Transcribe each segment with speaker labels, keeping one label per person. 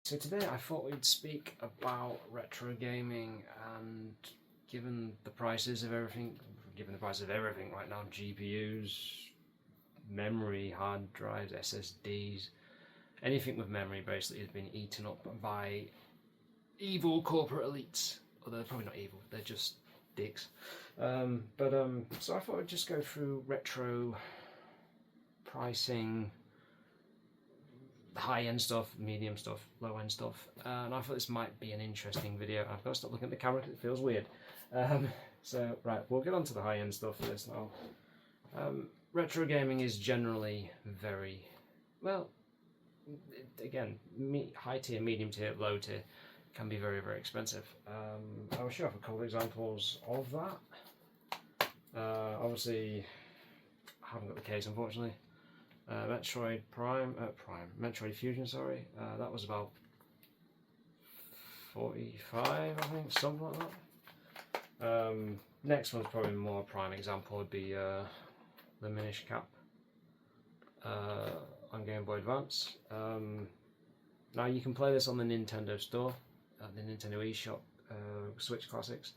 Speaker 1: So today I thought we'd speak about retro gaming, and given the prices of everything, right now, GPUs, memory, hard drives, SSDs, anything with memory basically has been eaten up by evil corporate elites. Although they're probably not evil, they're just dicks. So I thought I'd just go through retro pricing, high-end stuff, medium stuff, low-end stuff, and I thought this might be an interesting video. I've got to stop looking at the camera because it feels weird. So right, we'll get on to the high-end stuff first now. Retro gaming is generally very, well, again, high tier, medium tier, low tier, can be very, very expensive. I will show off a couple of examples of that. Obviously, I haven't got the case, unfortunately. Metroid Metroid Fusion, sorry. That was about 45, I think, something like that. Next one's probably more prime example would be the Minish Cap on Game Boy Advance. Now you can play this on the Nintendo Store, the Nintendo eShop, Switch Classics,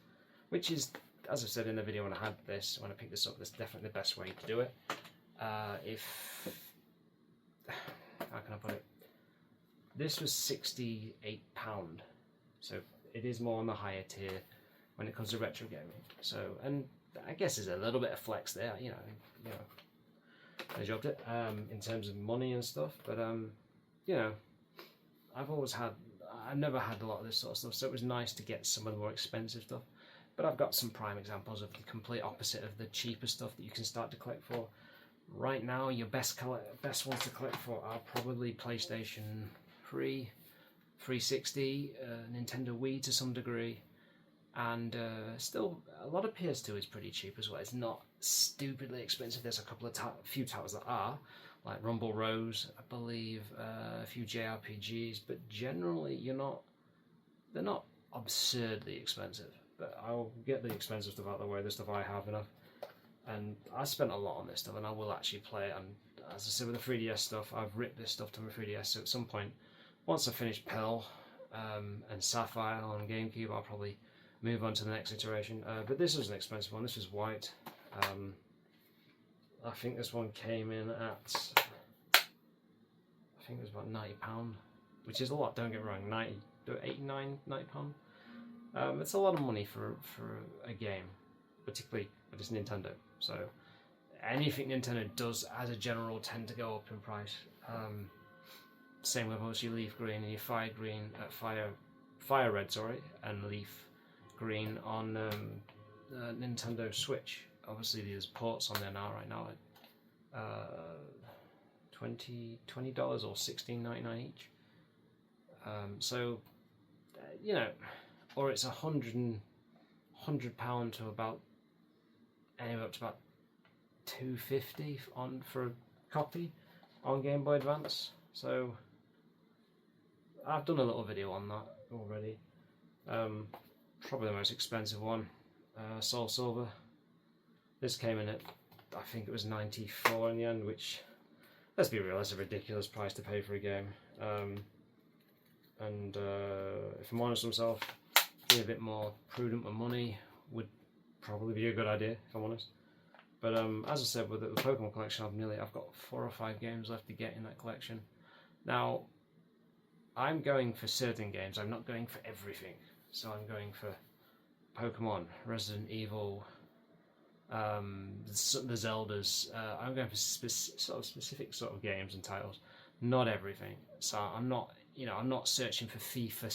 Speaker 1: which is, as I said in the video when I picked this up, that's definitely the best way to do it. How can I put it? This was £68, so it is more on the higher tier when it comes to retro gaming. So, and I guess there's a little bit of flex there, you know, they dropped it in terms of money and stuff. But you know, I've never had a lot of this sort of stuff, so it was nice to get some of the more expensive stuff. But I've got some prime examples of the complete opposite of the cheaper stuff that you can start to collect for. Right now, your best ones to collect for are probably PlayStation 3, 360, Nintendo Wii to some degree, and still a lot of PS2 is pretty cheap as well. It's not stupidly expensive. There's a few titles that are, like Rumble Rose, I believe, a few JRPGs, but generally they're not absurdly expensive. But I'll get the expensive stuff out of the way, the stuff I have enough. And I spent a lot on this stuff, and I will actually play it. And as I said with the 3DS stuff, I've ripped this stuff to my 3DS, so at some point, once I finish Pearl and Sapphire on GameCube, I'll probably move on to the next iteration. But this was an expensive one. This was white. I think this one came in at, I think it was about £90, which is a lot, don't get me wrong, 89, £90. It's a lot of money for a game, particularly with this Nintendo. So anything Nintendo does as a general tend to go up in price. Same with obviously Leaf Green and your Fire Red, and Leaf Green on Nintendo Switch. Obviously there's ports on there now, right now, at $20 or $16.99 each. So you know, or it's £100 to about anywhere up to about $250 for a copy on Game Boy Advance. So I've done a little video on that already. Probably the most expensive one, Soul Silver. This came in at, I think it was $94 in the end, which, let's be real, that's a ridiculous price to pay for a game. If I'm honest with myself, being a bit more prudent with money would probably be a good idea, if I'm honest. But as I said, with the Pokemon collection, I've got 4 or 5 games left to get in that collection. Now, I'm going for certain games. I'm not going for everything. So I'm going for Pokemon, Resident Evil, the Zeldas. I'm going for specific sort of games and titles, not everything. So I'm not, I'm not searching for FIFA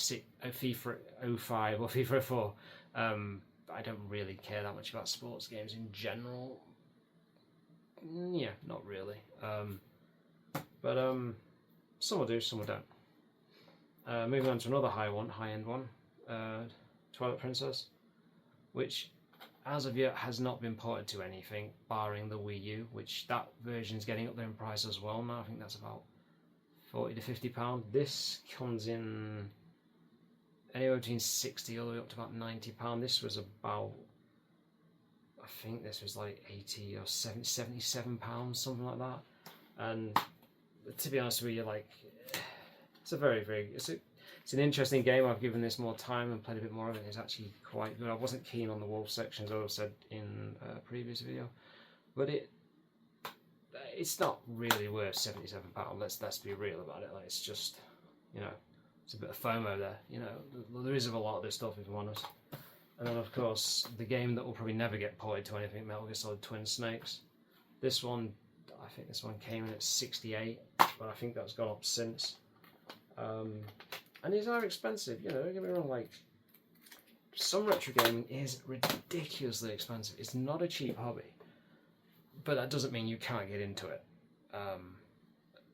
Speaker 1: 05 or FIFA 04. I don't really care that much about sports games in general. Yeah, not really. But some will do, some will don't. Moving on to another high-end one, Twilight Princess, which as of yet has not been ported to anything, barring the Wii U, which that version is getting up there in price as well now. I think that's about £40 to £50. This comes in anywhere between £60 all the way up to about £90. This was about, I think this was like £80 or £77, something like that. And to be honest with you, like, it's a very, very, it's an interesting game. I've given this more time and played a bit more of it. It's actually quite good. I wasn't keen on the wolf section, as I said in a previous video, but it's not really worth £77. Let's be real about it. Like, it's just, you know, it's a bit of FOMO there. You know, there is a lot of this stuff, if I'm honest. And then, of course, the game that will probably never get ported to anything, Metal Gear Solid Twin Snakes. This one, I think this one came in at 68, but I think that's gone up since. And these are expensive, you know, don't get me wrong, like, some retro gaming is ridiculously expensive. It's not a cheap hobby, but that doesn't mean you can't get into it.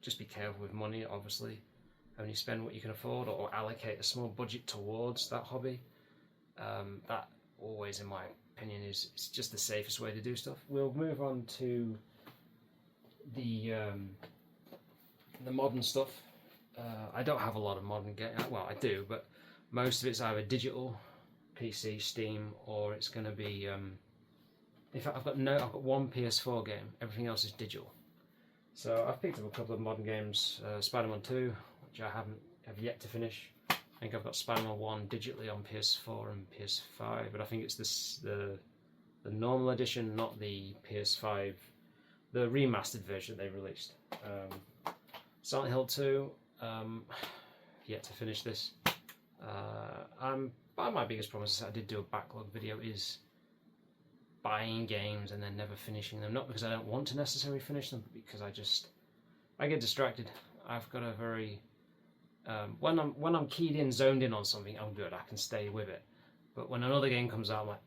Speaker 1: Just be careful with money, obviously. Only spend what you can afford, or allocate a small budget towards that hobby. That always, in my opinion, it's just the safest way to do stuff. We'll move on to the modern stuff. I don't have a lot of modern games. Well, I do, but most of it's either digital, PC, Steam, or it's going to be. In fact, I've got one PS4 game. Everything else is digital. So I've picked up a couple of modern games. Spider-Man 2, which I have yet to finish. I think I've got Spider-Man 1 digitally on PS4 and PS5, but I think it's the normal edition, not the PS5, the remastered version they released. Silent Hill 2, yet to finish this. My biggest problem is I did do a backlog video is buying games and then never finishing them. Not because I don't want to necessarily finish them, but because I get distracted. I've got a very when I'm keyed in, zoned in on something, I'm good. I can stay with it. But when another game comes out, I'm like,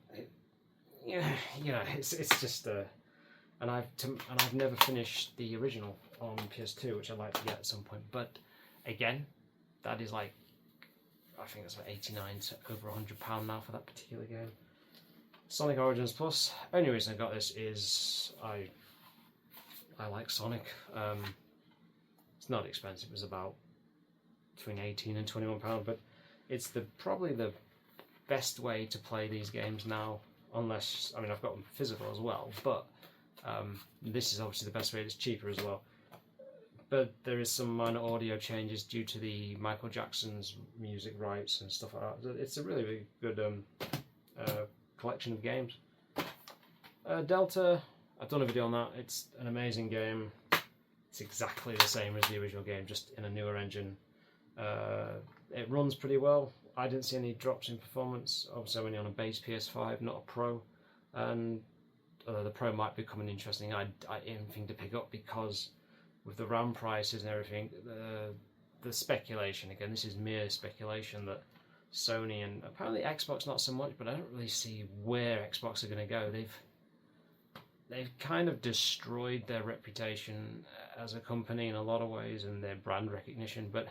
Speaker 1: it's just and I've never finished the original on PS2, which I'd like to get at some point. But again, that is like, I think that's about 89 to over £100 now for that particular game. Sonic Origins Plus. Only reason I got this is I like Sonic. It's not expensive. It was about between 18 and £21, but it's probably the best way to play these games now. Unless, I mean, I've got them physical as well, but this is obviously the best way. It's cheaper as well. But there is some minor audio changes due to the Michael Jackson's music rights and stuff like that. It's a really, really good collection of games. Delta, I've done a video on that. It's an amazing game. It's exactly the same as the original game, just in a newer engine. It runs pretty well. I didn't see any drops in performance. Obviously, I'm only on a base PS5, not a Pro. And although the Pro might become an interesting thing to pick up, because with the RAM prices and everything, the speculation, again, this is mere speculation, that Sony and apparently Xbox not so much, but I don't really see where Xbox are going to go. They've kind of destroyed their reputation as a company in a lot of ways, and their brand recognition, but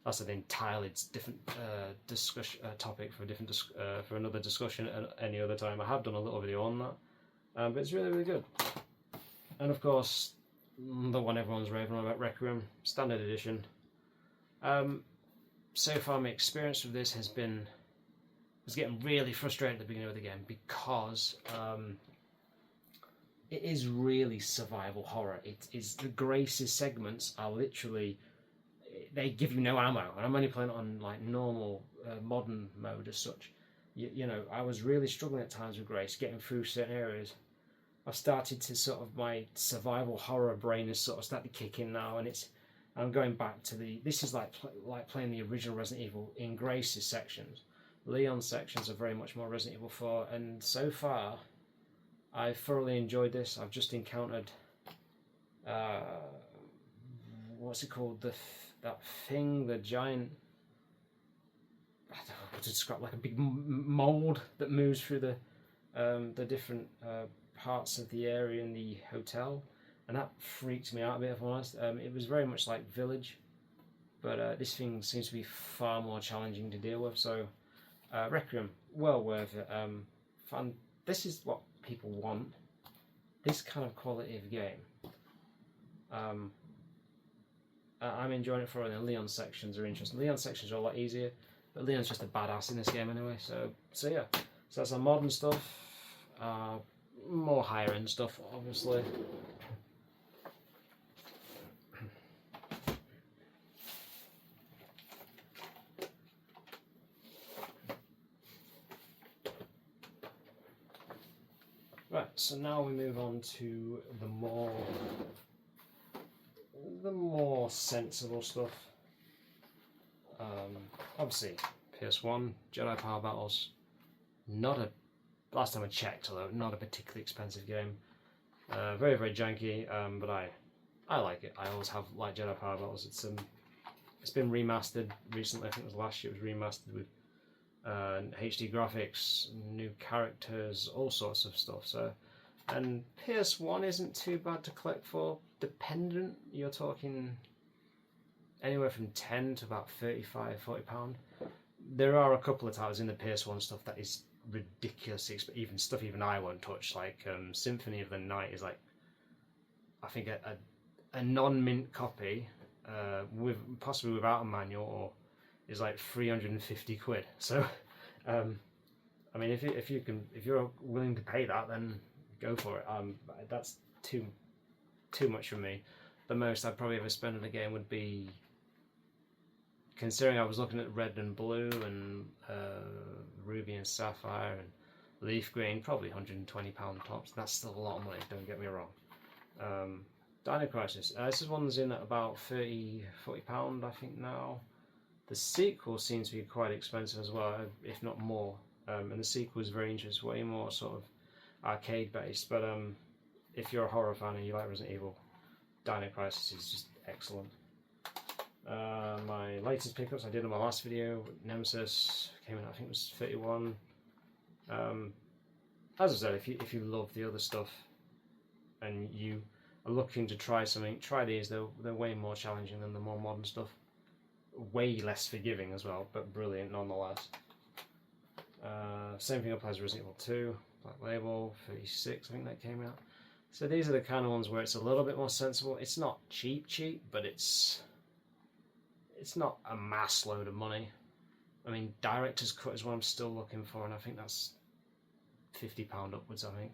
Speaker 1: that's an entirely different topic for for another discussion at any other time. I have done a little video on that, but it's really, really good. And of course, the one everyone's raving on about, Requiem, standard edition. So far, my experience with this was getting really frustrated at the beginning of the game, because it is really survival horror. It is, the Grace's segments are literally, they give you no ammo, and I'm only playing it on like normal modern mode as such. You know, I was really struggling at times with Grace, getting through certain areas. I've started to sort of, my survival horror brain has sort of started to kick in now, and I'm going back to this is like playing the original Resident Evil in Grace's sections. Leon's sections are very much more Resident Evil 4, and so far I've thoroughly enjoyed this. I've just encountered what's it called, that thing, the giant, I don't know what to describe, like a big mold that moves through the different parts of the area in the hotel, and that freaked me out a bit, if I'm honest. It was very much like Village, but this thing seems to be far more challenging to deal with. So Requiem, well worth it. This is what people want, this kind of quality of game. I'm enjoying it for it, and Leon's sections are interesting. Leon's sections are a lot easier, but Leon's just a badass in this game anyway. So yeah, so that's our modern stuff. More higher end stuff, obviously. so now we move on to the more sensible stuff. Obviously, PS1 Jedi Power Battles. Last time I checked, although not a particularly expensive game. Very, very janky, but I like it. I always have liked Jedi Power Battles. It's been remastered recently. I think it was last year. It was remastered with HD graphics, new characters, all sorts of stuff. So, and PS1 isn't too bad to collect for. Dependent, you're talking anywhere from 10 to about 35, 40 pound. There are a couple of titles in the PS1 stuff that is ridiculously expensive, even I won't touch. Like Symphony of the Night is like, I think a non-mint copy, with possibly without a manual, or is like 350 quid. So, I mean, if you're willing to pay that, then go for it. That's too much for me. The most I'd probably ever spend on a game would be, considering I was looking at Red and Blue and Ruby and Sapphire and Leaf Green, probably £120 tops. That's still a lot of money, don't get me wrong. Dino Crisis, this is one's in at about £30, £40 I think now. The sequel seems to be quite expensive as well, if not more. And the sequel is very interesting, way more sort of arcade based. But if you're a horror fan and you like Resident Evil, Dino Crisis is just excellent. My latest pickups I did in my last video, Nemesis came in, I think it was 31. As I said, if you love the other stuff and you are looking to try something, try these. They're way more challenging than the more modern stuff. Way less forgiving as well, but brilliant nonetheless. Same thing applies to Resident Evil 2, Black Label, 36 I think that came out. So these are the kind of ones where it's a little bit more sensible. It's not cheap, but it's not a mass load of money. I mean, Director's Cut is what I'm still looking for, and I think that's £50 upwards, I think.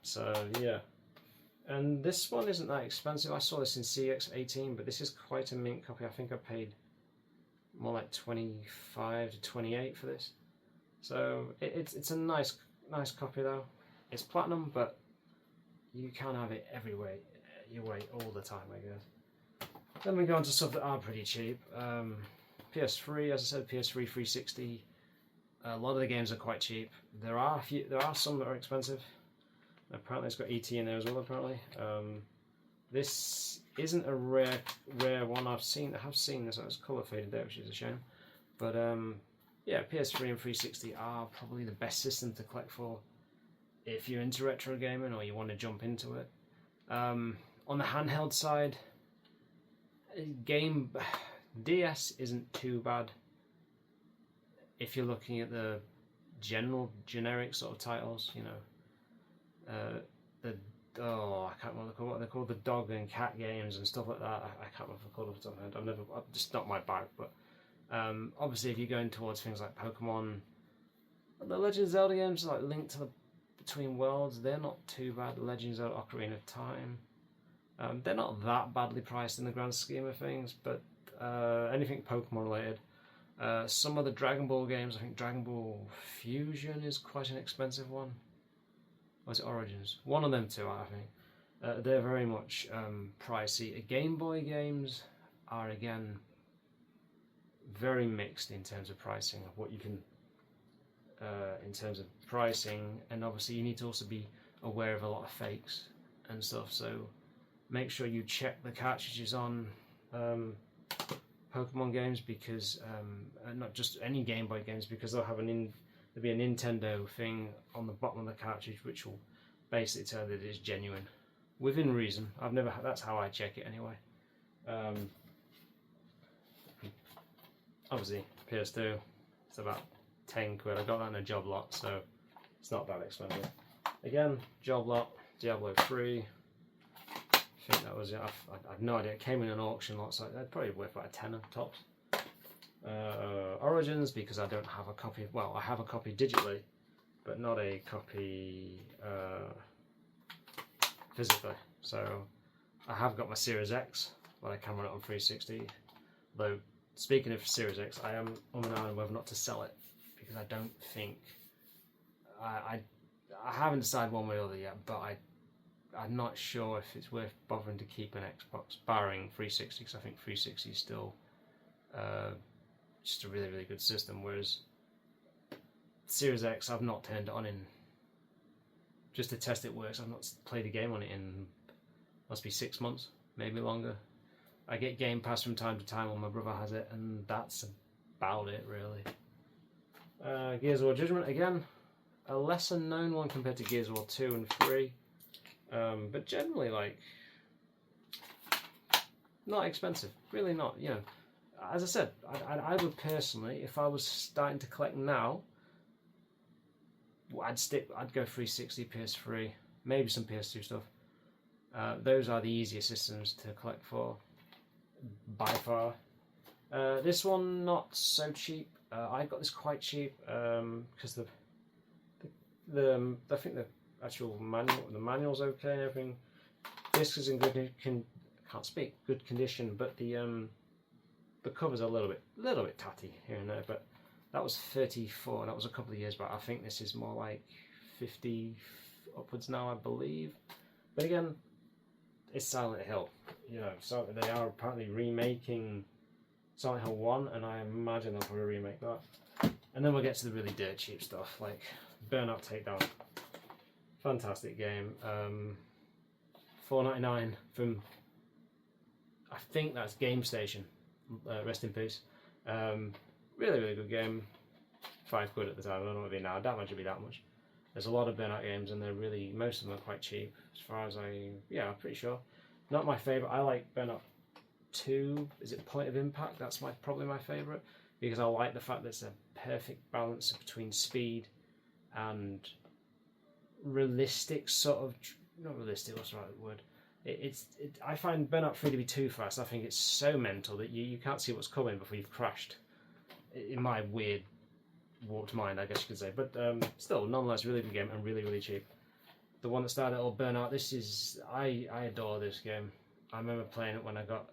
Speaker 1: So yeah. And this one isn't that expensive. I saw this in CX18, but this is quite a mint copy. I think I paid more like 25 to 28 for this. So it's a nice copy though. It's platinum, but you can't have it everywhere, your way all the time, I guess. Then we go on to stuff that are pretty cheap. PS3, as I said, PS3 360. A lot of the games are quite cheap. There are some that are expensive. Apparently it's got ET in there as well, apparently. This isn't a rare one. I have seen this. It's colour faded there, which is a shame. But yeah, PS3 and 360 are probably the best system to collect for if you're into retro gaming or you want to jump into it. On the handheld side, DS isn't too bad if you're looking at the generic sort of titles, you know. I can't remember what they're called, the dog and cat games and stuff like that. I can't remember what they're called off the top of my head. Just not my bag. But obviously, if you're going towards things like Pokemon, the Legend of Zelda games, like Link to the Between Worlds, they're not too bad. The Legend of Zelda Ocarina of Time, they're not that badly priced in the grand scheme of things. But anything Pokemon related, some of the Dragon Ball games, I think Dragon Ball Fusion is quite an expensive one. Or is it Origins? One of them two, I think. They're very much pricey. Game Boy games are, again, very mixed in terms of pricing, of what you can, in terms of pricing, and obviously you need to also be aware of a lot of fakes and stuff, so make sure you check the cartridges on Pokemon games, because, not just any Game Boy games, because they'll have there'll be a Nintendo thing on the bottom of the cartridge which will basically tell that it is genuine, within reason. That's how I check it anyway. Obviously PS2, it's about 10 quid. I got that in a job lot, so it's not that expensive. Again, job lot, Diablo 3. I think that was it. I've no idea. It came in an auction lot, so they're probably worth about a tenner tops. Origins, because I don't have a copy. Well, I have a copy digitally, but not a copy physically. So I have got my Series X, but I can run it on 360. Though, speaking of Series X, I am on an island whether or not to sell it, because I don't think I I haven't decided one way or the other yet, but I'm not sure if it's worth bothering to keep an Xbox, barring 360, because I think 360 is still just a really, really good system, whereas Series X, I've not turned it on in, just to test it works. I've not played a game on it in, must be 6 months, maybe longer. I get Game Pass from time to time when my brother has it, and that's about it, really. Gears of War Judgment, again, a lesser known one compared to Gears of War 2 and 3, but generally, like, not expensive, really not, you know. As I said, I would personally, if I was starting to collect now, I'd go 360, PS3, maybe some PS2 stuff. Those are the easiest systems to collect for, by far. This one not so cheap. I got this quite cheap because I think the actual manual's okay and everything. Disc is in good good condition, but the cover's a little bit tatty here and there. But that was 34. That was a couple of years back. I think this is more like 50 upwards now, I believe. But again, it's Silent Hill. You know, so they are apparently remaking Silent Hill 1, and I imagine they'll probably remake that. And then we'll get to the really dirt cheap stuff, like Burnout Takedown. Fantastic game. $4.99 from, I think that's Game Station. Rest in peace. Really, really good game. £5 at the time. I don't know what it'd be now. I doubt much it'd be that much. There's a lot of Burnout games, and they're really, most of them are quite cheap. As far as I'm pretty sure. Not my favourite. I like Burnout 2. Is it Point of Impact? That's probably my favourite, because I like the fact that it's a perfect balance between speed and realistic sort of, not realistic, what's the right word? I find Burnout 3 to be too fast. I think it's so mental that you can't see what's coming before you've crashed. In my weird warped mind, I guess you could say. But still, nonetheless, really good game and really, really cheap. The one that started all Burnout, this is, I adore this game. I remember playing it when I got,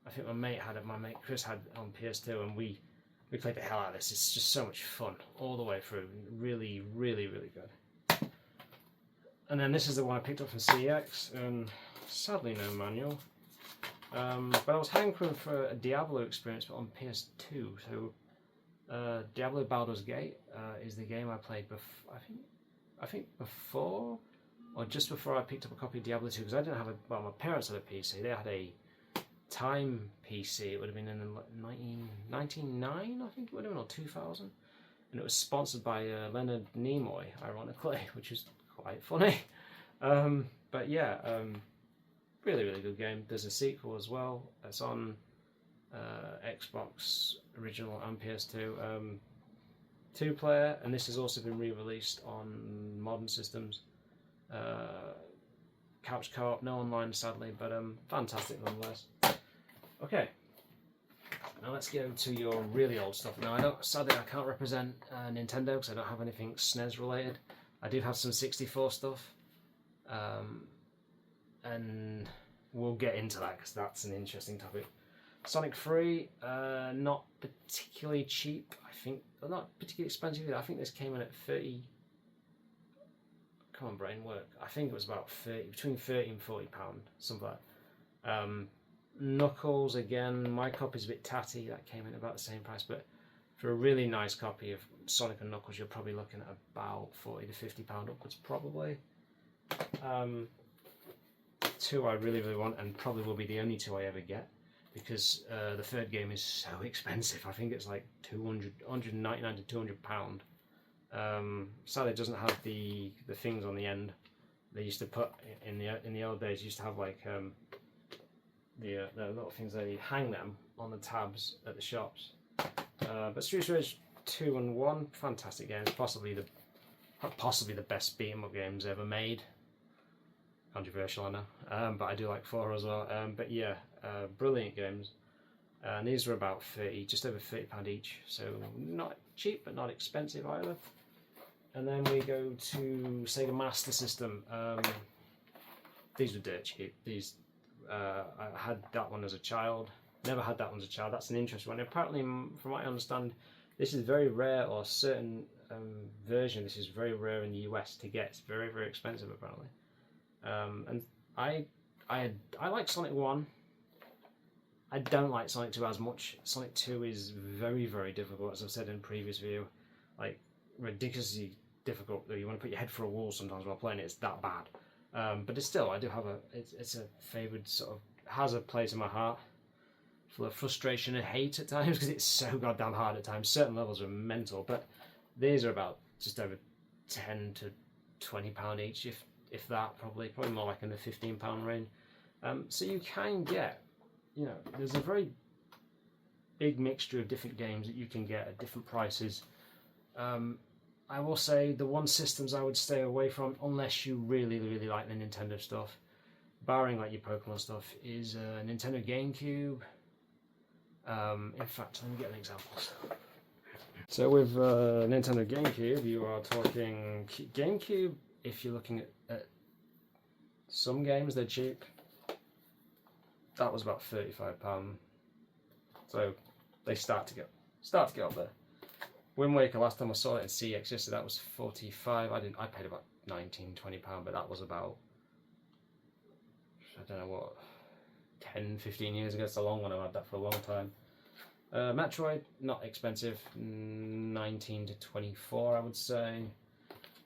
Speaker 1: I think my mate Chris had it on PS2, and we played the hell out of this. It's just so much fun all the way through. Really, really, really good. And then this is the one I picked up from CX. Sadly, no manual. But I was hankering for a Diablo experience, but on PS2. So, Diablo Baldur's Gate is the game I played I think before, or just before I picked up a copy of Diablo 2, because I didn't have my parents had a PC. They had a Time PC. It would have been in the 1999, I think it would have been, or 2000. And it was sponsored by Leonard Nimoy, ironically, which is quite funny. But yeah, really, really good game. There's a sequel as well. It's on Xbox original and PS2. 2-player, and this has also been re-released on modern systems. Couch co-op, no online sadly, but fantastic nonetheless. Okay, now let's go to your really old stuff. Now sadly I can't represent Nintendo because I don't have anything SNES related. I do have some 64 stuff, and we'll get into that because that's an interesting topic. Sonic 3, not particularly cheap, I think, not particularly expensive either. I think this came in at 30, come on brain, work. I think it was about 30, between 30 and 40 pound, something like that. Knuckles, again, my copy's a bit tatty, that came in about the same price, but for a really nice copy of Sonic and Knuckles, you're probably looking at about 40 to 50 pound upwards, probably. 2 I really, really want, and probably will be the only 2 I ever get, because the third game is so expensive. I think it's like 199 to 200 pound. Sadly, it doesn't have the things on the end. They used to put in the old days. Used to have like the little things they hang them on the tabs at the shops. But Street Fighter 2 and 1, fantastic games. Possibly the best beat 'em up games ever made. Controversial, I know, but I do like 4 as well. But yeah, brilliant games. And these were about 30, just over £30 each, so not cheap but not expensive either. And then we go to Sega Master System. These were dirt cheap. These I had that one as a child. Never had that one as a child. That's an interesting one. Apparently, from what I understand, this is very rare, or certain version. This is very rare in the US to get. It's very, very expensive apparently. And I like Sonic 1. I don't like Sonic 2 as much. Sonic 2 is very, very difficult, as I've said in a previous video. Like, ridiculously difficult. You want to put your head for a wall sometimes while playing it. It's that bad. But it's still, I do have it's a favoured sort of, has a place in my heart. Full of frustration and hate at times, because it's so goddamn hard at times. Certain levels are mental, but these are about just over £10 to £20 each, if that, probably more like in the £15 range. So you can get, you know, there's a very big mixture of different games that you can get at different prices. I will say the one systems I would stay away from, unless you really, really like the Nintendo stuff, barring like your Pokemon stuff, is Nintendo GameCube. In fact, let me get an example. So with Nintendo GameCube, you are talking GameCube. If you're looking at some games, they're cheap. That was about £35. So they start to get up there. Wind Waker, last time I saw it in CX yesterday, that was 45. I paid about £19-20, but that was about, I don't know what, 10-15 years ago. It's a long one. I've had that for a long time. Metroid, not expensive, 19 to 24, I would say.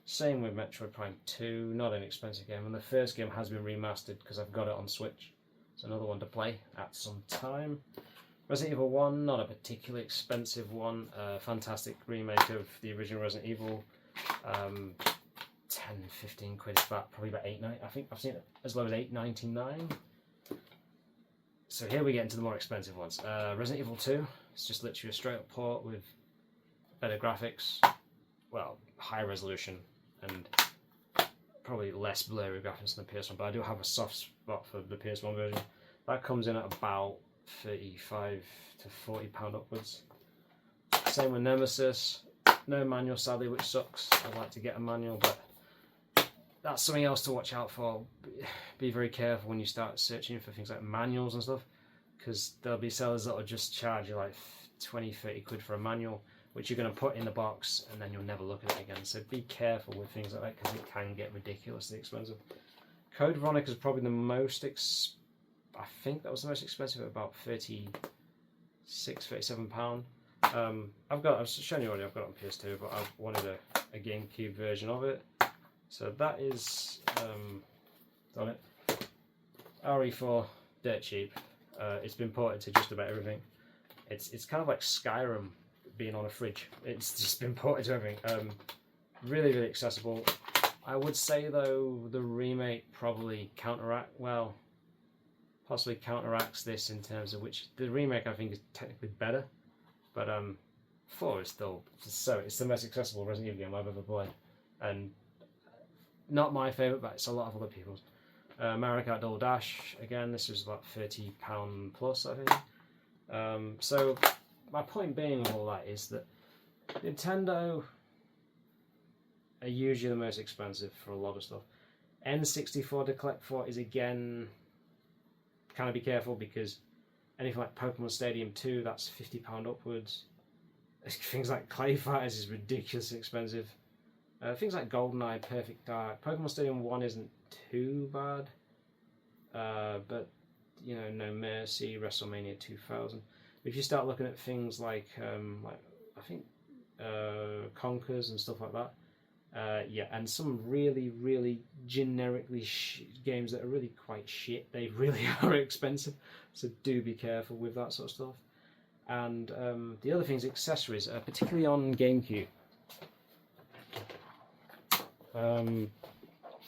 Speaker 1: Same with Metroid Prime 2, not an expensive game, and the first game has been remastered because I've got it on Switch. It's another one to play at some time. Resident Evil 1, not a particularly expensive one. Fantastic remake of the original Resident Evil. 10-15 quid is about, probably about £8.99. I think I've seen it as low as £8.99. So here we get into the more expensive ones. Resident Evil 2, it's just literally a straight up port with better graphics, well, higher resolution, and probably less blurry graphics than the PS1, but I do have a soft spot for the PS1 version. That comes in at about £35 to £40 upwards. Same with Nemesis, no manual sadly, which sucks. I'd like to get a manual, but that's something else to watch out for. Be very careful when you start searching for things like manuals and stuff, because there'll be sellers that will just charge you like 20-30 quid for a manual, which you're going to put in the box and then you'll never look at it again. So be careful with things like that, because it can get ridiculously expensive. Code Veronica is probably the most I think that was the most expensive at about £36-37. I've shown you already, I've got it on PS2, but I wanted a GameCube version of it. So that is on it. RE4, dirt cheap. It's been ported to just about everything. It's kind of like Skyrim being on a fridge. It's just been ported to everything. Really, really accessible. I would say though the remake probably possibly counteracts this in terms of which the remake I think is technically better, but 4 is still it's the most accessible Resident Evil game I've ever played, and not my favourite, but it's a lot of other people's. Mario Kart Double Dash, again, this was about £30 plus, I think. So my point being of all that is that Nintendo are usually the most expensive for a lot of stuff. N64 to collect for is, again, kind of be careful, because anything like Pokemon Stadium 2, that's £50 upwards. Things like Clay Fighters is ridiculously expensive. Things like GoldenEye, Perfect Dark, Pokemon Stadium 1 isn't too bad, but you know, No Mercy, WrestleMania 2000. If you start looking at things like I think Conkers and stuff like that, yeah, and some really, really generically games that are really quite shit, they really are expensive, so do be careful with that sort of stuff. And the other things, accessories, particularly on GameCube.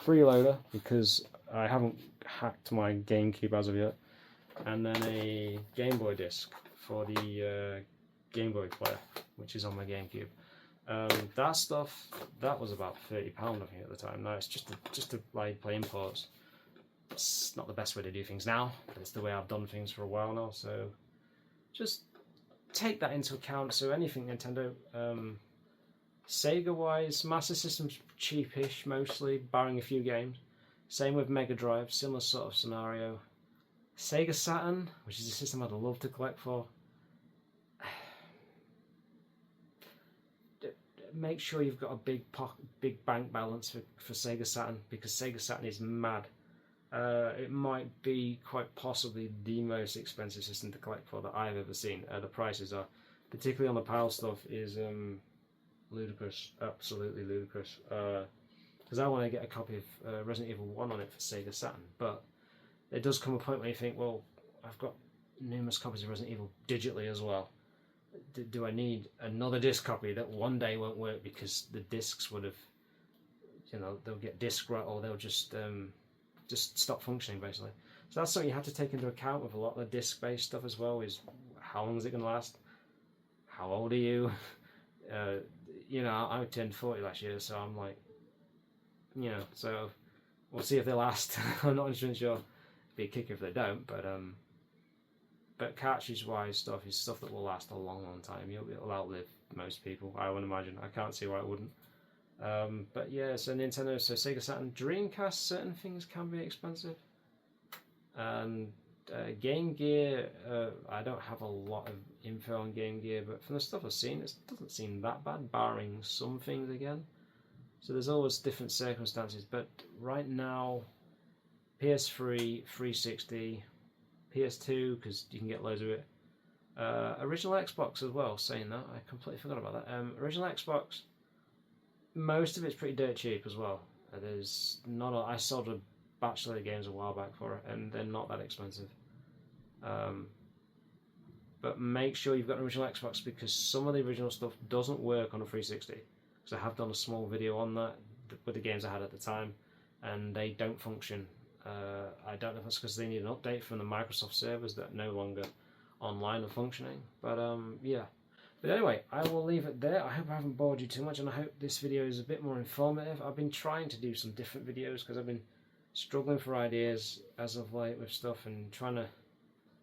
Speaker 1: Freeloader, because I haven't hacked my GameCube as of yet, and then a Game Boy disc for the Game Boy player, which is on my GameCube. That stuff, that was about £30 I think at the time. Now it's just to like play imports. It's not the best way to do things now, but it's the way I've done things for a while now, so just take that into account. So anything Nintendo. Sega wise, Master System's cheapish mostly, barring a few games. Same with Mega Drive, similar sort of scenario. Sega Saturn, which is a system I'd love to collect for. make sure you've got a big bank balance for Sega Saturn, because Sega Saturn is mad. It might be quite possibly the most expensive system to collect for that I've ever seen. The prices are, particularly on the PAL stuff, is ludicrous, absolutely ludicrous. Because I want to get a copy of Resident Evil 1 on it for Sega Saturn, but it does come a point where you think, well, I've got numerous copies of Resident Evil digitally as well. Do I need another disc copy that one day won't work because the discs would have, they'll get disc rot, or they'll just stop functioning basically. So that's something you have to take into account with a lot of the disc-based stuff as well. Is how long is it going to last? How old are you? I turned 40 last year, so I'm like, so we'll see if they last. I'm not sure. It'd be a kicker if they don't, but cartridge-wise stuff is stuff that will last a long, long time. It'll outlive most people, I would imagine. I can't see why it wouldn't. But yeah, so Nintendo, so Sega Saturn, Dreamcast, certain things can be expensive. And Game Gear, I don't have a lot of info on Game Gear, but from the stuff I've seen, it doesn't seem that bad, barring some things again. So there's always different circumstances, but right now, PS3, 360, PS2, because you can get loads of it. Original Xbox as well, saying that, I completely forgot about that. Original Xbox, most of it's pretty dirt cheap as well. There's not I sold a batch of games a while back for it, and they're not that expensive. But make sure you've got an original Xbox, because some of the original stuff doesn't work on a 360. Because I have done a small video on that with the games I had at the time, and they don't function. I don't know if that's because they need an update from the Microsoft servers that are no longer online and functioning. But yeah. But anyway, I will leave it there. I hope I haven't bored you too much, and I hope this video is a bit more informative. I've been trying to do some different videos because I've been struggling for ideas as of late with stuff, and trying to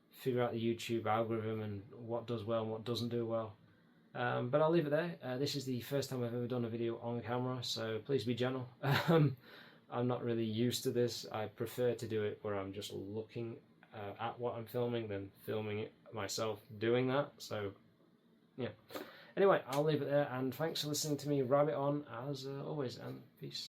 Speaker 1: figure out the YouTube algorithm and what does well and what doesn't do well. But I'll leave it there. This is the first time I've ever done a video on camera, so please be gentle. I'm not really used to this. I prefer to do it where I'm just looking at what I'm filming than filming it myself doing that. So yeah. Anyway, I'll leave it there, and thanks for listening to me rabbit on as always, and peace.